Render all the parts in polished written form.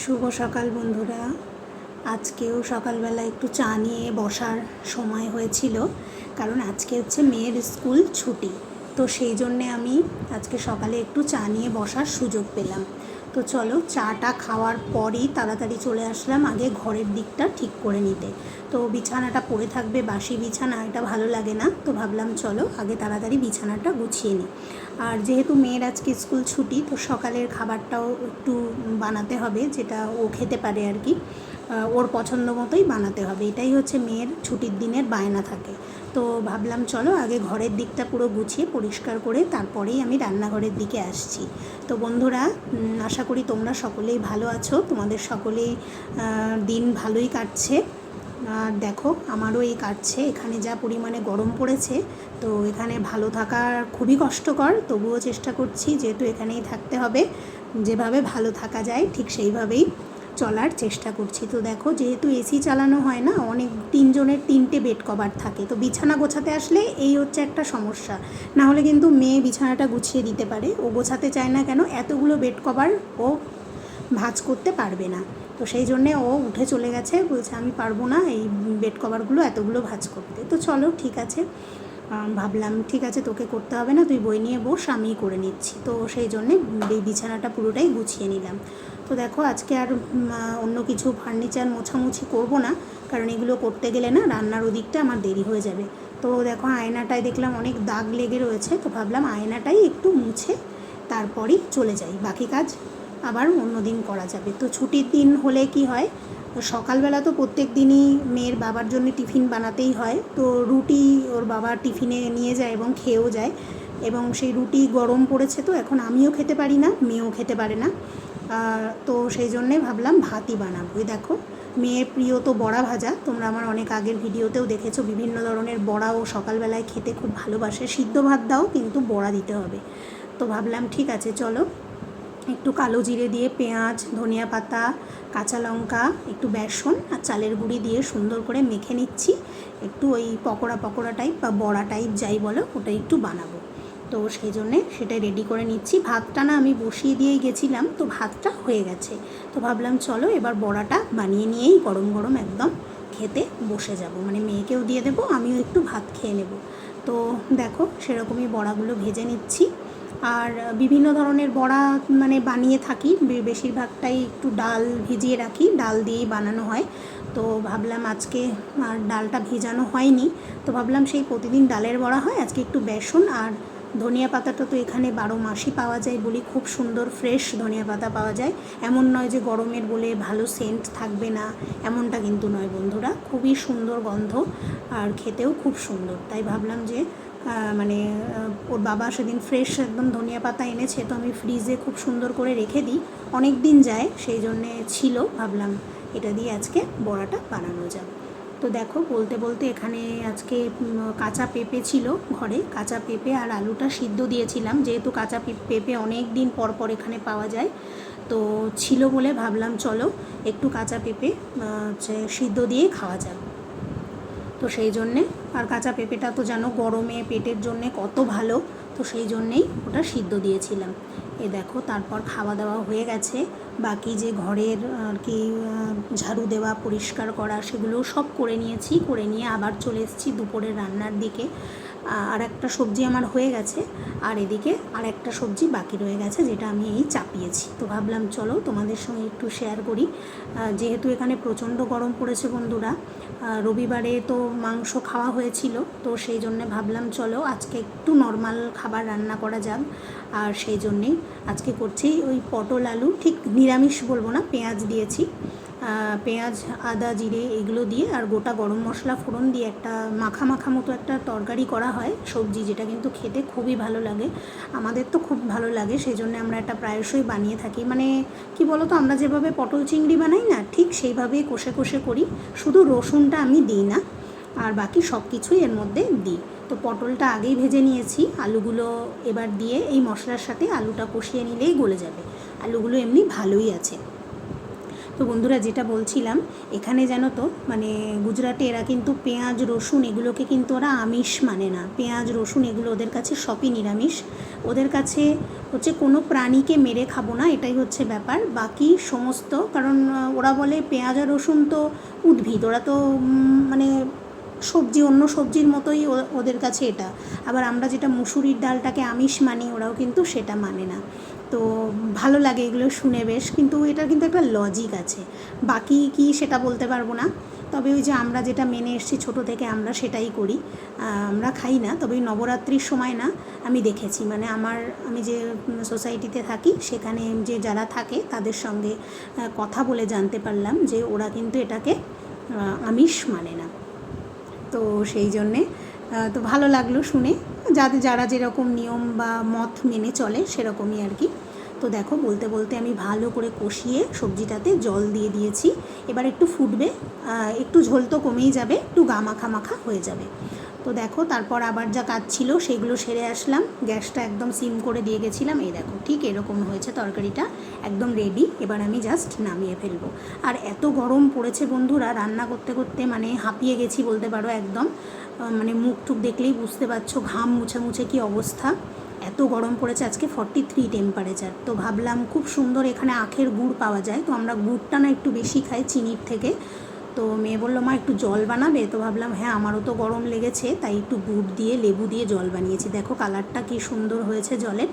শুভ সকাল বন্ধুরা। আজকেও সকালবেলা একটু চা নিয়ে বসার সময় হয়েছিল, কারণ আজকে হচ্ছে মেয়ের স্কুল ছুটি। তো সেই জন্যে আমি আজকে সকালে একটু চা নিয়ে বসার সুযোগ পেলাম। তো চলো, চাটা খাওয়ার পরই তাড়াতাড়ি চলে আসলাম আগে ঘরের দিকটা ঠিক করে নিতে। তো বিছানাটা পড়ে থাকবে, বাসি বিছানা, এটা ভালো লাগে না। তো ভাবলাম চলো আগে তাড়াতাড়ি বিছানাটা গুছিয়ে নিই। আর যেহেতু মেয়ের আজকে স্কুল ছুটি, তো সকালের খাবারটাও একটু বানাতে হবে, যেটা ও খেতে পারে আর কি। ওর পছন্দ মতোই বানাতে হবে, এটাই হচ্ছে মেয়ের ছুটির দিনের বায়না থাকে। তো ভাবলাম চলো আগে ঘরের দিকটা পুরো গুছিয়ে পরিষ্কার করে তারপরেই আমি রান্নাঘরের দিকে আসছি। তো বন্ধুরা, আশা করি তোমরা সকলেই ভালো আছো, তোমাদের সকলেই দিন ভালোই কাটছে। আর দেখো, আমারও এই কাটছে। এখানে যা পরিমাণে গরম পড়েছে, তো এখানে ভালো থাকা খুবই কষ্টকর, তবুও চেষ্টা করছি, যেহেতু এখানেই থাকতে হবে, যেভাবে ভালো থাকা যায় ঠিক সেইভাবেই চলার চেষ্টা করছি। তো দেখো, যেহেতু এসি চালানো হয় না, অনেক তিনজনের তিনটে বেড কভার থাকে, তো বিছানা গোছাতে আসলে এই হচ্ছে একটা সমস্যা। না হলে কিন্তু মেয়ে বিছানাটা গুছিয়ে দিতে পারে, ও গোছাতে চায় না কেন, এতগুলো বেড কভার ও ভাঁজ করতে পারবে না। তো সেই জন্যে ও উঠে চলে গেছে, বলছে আমি পারবো না এই বেড কভারগুলো এতগুলো ভাঁজ করতে। তো চলো ঠিক আছে, ভাবলাম ঠিক আছে, তোকে করতে হবে না, তুই বই নিয়ে বস, আমিই করে নিচ্ছি। তো সেই জন্যে এই বিছানাটা পুরোটাই গুছিয়ে নিলাম। তো দেখো, আজকে আর অন্য কিছু ফার্নিচার মোছামুছি করব না, কারণ এগুলো করতে গেলে না রান্নার ওদিকটা আমার দেরি হয়ে যাবে। তো দেখো, আয়নাটায় দেখলাম অনেক দাগ লেগে রয়েছে, তো ভাবলাম আয়নাটাই একটু মুছে তারপরই চলে যাই, বাকি কাজ আবার অন্য দিন করা যাবে। তো ছুটির দিন হলে কি হয়, সকালবেলা তো প্রত্যেক দিনই মেয়ের বাবার জন্য টিফিন বানাতেই হয়। তো রুটি ওর বাবা টিফিনে নিয়ে যায় এবং খেয়েও যায়, এবং সেই রুটি গরম পড়েছে, তো এখন আমিও খেতে পারি না, মেয়েও খেতে পারে না। তো সেই জন্যে ভাবলাম ভাতই বানাবো। এই দেখো, মেয়ের প্রিয় তো বড়া ভাজা, তোমরা আমার অনেক আগের ভিডিওতেও দেখেছো, বিভিন্ন ধরনের বড়া ও সকালবেলায় খেতে খুব ভালোবাসে। সিদ্ধ ভাত দাও, কিন্তু বড়া দিতে হবে। তো ভাবলাম ঠিক আছে, চলো একটু কালো জিরে দিয়ে পেঁয়াজ, ধনিয়া পাতা, কাঁচা লঙ্কা, একটু বেসন আর চালের গুঁড়ি দিয়ে সুন্দর করে মেখে নিচ্ছি। একটু ওই পকোড়া পকোড়া টাইপ বা বড়া টাইপ যাই বলো, ওটা একটু বানাবো। তো সেই জন্যে সেটাই রেডি করে নিচ্ছি। ভাতটা না আমি বসিয়ে দিয়েই গেছিলাম, তো ভাতটা হয়ে গেছে। তো ভাবলাম চলো এবার বড়াটা বানিয়ে নিয়েই গরম গরম একদম খেতে বসে যাব, মানে মেয়েকেও দিয়ে দেবো, আমিও একটু ভাত খেয়ে নেব। তো দেখো, সেরকমই বড়াগুলো ভেজে নিচ্ছি। আর বিভিন্ন ধরনের বড়া মানে বানিয়ে থাকি, বেশিরভাগটাই একটু ডাল ভিজিয়ে রাখি, ডাল দিয়েই বানানো হয়। তো ভাবলাম আজকে আর ডালটা ভেজানো হয়নি, তো ভাবলাম সেই প্রতিদিন ডালের বড়া হয়, আজকে একটু বেসন আর ধনিয়া পাতাটা তো এখানে 12 মাসই পাওয়া যায় বলি, খুব সুন্দর ফ্রেশ ধনিয়া পাতা পাওয়া যায়। এমন নয় যে গরমের বলে ভালো সেন্ট থাকবে না, এমনটা কিন্তু নয় বন্ধুরা, খুবই সুন্দর গন্ধ আর খেতেও খুব সুন্দর। তাই ভাবলাম যে মানে ওর বাবা সেদিন ফ্রেশ একদম ধনিয়া পাতা এনেছে, তো আমি ফ্রিজে খুব সুন্দর করে রেখে দিই, অনেক দিন যায়, সেই জন্যে ছিল, ভাবলাম এটা দিয়ে আজকে বড়াটা বানানো যাবে। তো দেখো, বলতে বলতে এখানে আজকে কাঁচা পেঁপে ছিল ঘরে, কাঁচা পেঁপে আর আলুটা সিদ্ধ দিয়েছিলাম, যেহেতু কাঁচা পেঁপে অনেক দিন পর পর এখানে পাওয়া যায়, তো ছিল বলে ভাবলাম চলো একটু কাঁচা পেঁপে সিদ্ধ দিয়েই খাওয়া যাবে। তো সেই জন্যে, আর কাঁচা পেঁপেটা তো জানো গরমে পেটের জন্যে কত ভালো, তো সেই জন্যেই ওটা সিদ্ধ দিয়েছিলাম। এ দেখো, তারপর খাওয়া দাওয়া হয়ে গেছে, বাকি যে ঘরের আর কি ঝাড়ু দেওয়া, পরিষ্কার করা, সেগুলোও সব করে নিয়েছি, করে নিয়ে আবার চলে এসেছি দুপুরের রান্নার দিকে। আর একটা সবজি আমার হয়ে গেছে, আর এদিকে আর একটা সবজি বাকি রয়ে গেছে, যেটা আমি এই চাপিয়েছি। তো ভাবলাম চলো তোমাদের সঙ্গে একটু শেয়ার করি, যেহেতু এখানে প্রচণ্ড গরম পড়েছে বন্ধুরা। রবিবারে তো মাংস খাওয়া হয়েছিল, তো সেই জন্যে ভাবলাম চলো আজকে একটু নর্মাল খাবার রান্না করা যাক। আর সেই জন্যেই আজকে করছি ওই পটল আলু, ঠিক নিরামিষ বলবো না, পেঁয়াজ দিয়েছি, পেঁয়াজ আদা জিরে এগুলো দিয়ে আর গোটা গরম মশলা ফোড়ন দিয়ে একটা মাখা মাখা মতো একটা তরকারি করা হয় সবজি, যেটা কিন্তু খেতে খুবই ভালো লাগে, আমাদের তো খুব ভালো লাগে, সেই জন্য আমরা এটা প্রায়শই বানিয়ে থাকি। মানে কি বলো তো, আমরা যেভাবে পটল চিংড়ি বানাই না, ঠিক সেইভাবেই কষে কষে করি, শুধু রসুনটা আমি দিই না, আর বাকি সব কিছুই এর মধ্যে দিই। তো পটলটা আগেই ভেজে নিয়েছি, আলুগুলো এবার দিয়ে এই মশলার সাথে আলুটা কষিয়ে নিলেই গলে যাবে, আলুগুলো এমনি ভালোই আছে। তো বন্ধুরা যেটা বলছিলাম, এখানে জানো তো মানে গুজরাটে এরা কিন্তু পেঁয়াজ রসুন এগুলোকে কিন্তু ওরা আমিষ মানে না। পেঁয়াজ রসুন এগুলো ওদের কাছে সবই নিরামিষ। ওদের কাছে হচ্ছে কোনো প্রাণীকে মেরে খাবো না, এটাই হচ্ছে ব্যাপার। বাকি সমস্ত, কারণ ওরা বলে পেঁয়াজ আর রসুন তো উদ্ভিদ, ওরা তো মানে সবজি, অন্য সবজির মতোই ওদের কাছে এটা। আবার আমরা যেটা মুসুরির ডালটাকে আমিষ মানি, ওরাও কিন্তু সেটা মানে না। তো ভালো লাগে এগুলো শুনে বেশ, কিন্তু এটার কিন্তু একটা লজিক আছে। বাকি কি সেটা বলতে পারবো না, তবে ওই যে আমরা যেটা মেনে এসেছি ছোটো থেকে আমরা সেটাই করি। আমরা খাই না, তবে ওই নবরাত্রির সময় না আমি দেখেছি, মানে আমি যে সোসাইটিতে থাকি সেখানে যে যারা থাকে তাদের সঙ্গে কথা বলে জানতে পারলাম যে ওরা কিন্তু এটাকে আমিষ মানে না। তো সেই জন্যে তো ভালো লাগলো শুনে, যারা যেরকম নিয়ম বা মত মেনে চলে সেরকমই আর কি। তো দেখো বলতে বলতে আমি ভালো করে কষিয়ে সবজিটাতে জল দিয়ে দিয়েছি। এবার একটু ফুটবে, একটু ঝোল তো কমেই যাবে, একটু গা মাখা মাখা হয়ে যাবে। তো দেখো তারপর আবার যা কাজ ছিল সেগুলো সেরে আসলাম, গ্যাসটা একদম সিম করে দিয়ে গেছিলাম। এই দেখো ঠিক এরকম হয়েছে, তরকারিটা একদম রেডি। এবার আমি জাস্ট নামিয়ে ফেলবো। আর এত গরম পড়েছে বন্ধুরা, রান্না করতে করতে মানে হাঁপিয়ে গেছি বলতে পারো একদম। মানে মুখ টুক দেখলেই বুঝতে পারছো, ঘাম মুছে মুছে কী অবস্থা। এত গরম পড়েছে, আজকে 43 টেম্পারেচার। তো ভাবলাম খুব সুন্দর এখানে আখের গুড় পাওয়া যায়, তো আমরা গুড়টা না একটু বেশি খাই চিনির থেকে। তো মেয়ে বললো মা একটু জল বানাবে, তো ভাবলাম হ্যাঁ আমারও তো গরম লেগেছে, তাই একটু গুড় দিয়ে লেবু দিয়ে জল বানিয়েছি। দেখো কালারটা কি সুন্দর হয়েছে জলের।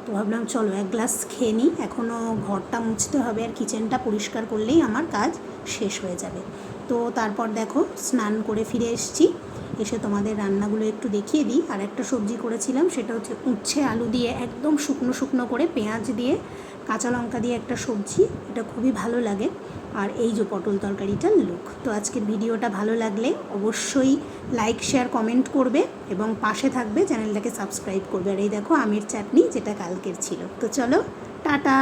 তো ভাবলাম চলো এক গ্লাস খেয়ে নিই, এখনও ঘরটা মুছতে হবে আর কিচেনটা পরিষ্কার করলেই আমার কাজ শেষ হয়ে যাবে। তো তারপর দেখো স্নান করে ফিরে এসেছি, এসে তোমাদের রান্নাগুলো একটু দেখিয়ে দিই। আর একটা সবজি করেছিলাম, সেটা হচ্ছে উচ্ছে আলু দিয়ে একদম শুকনো শুকনো করে পেঁয়াজ দিয়ে কাঁচা লঙ্কা দিয়ে একটা সবজি, এটা খুবই ভালো লাগে। আর এই যে পটল তরকারিটার লুক। তো আজকের ভিডিওটা ভালো লাগলে অবশ্যই লাইক শেয়ার কমেন্ট করবে এবং পাশে থাকবে, চ্যানেলটাকে সাবস্ক্রাইব করবে। আর এই দেখো আমের চাটনি, যেটা কালকের ছিল। তো চলো টাটা।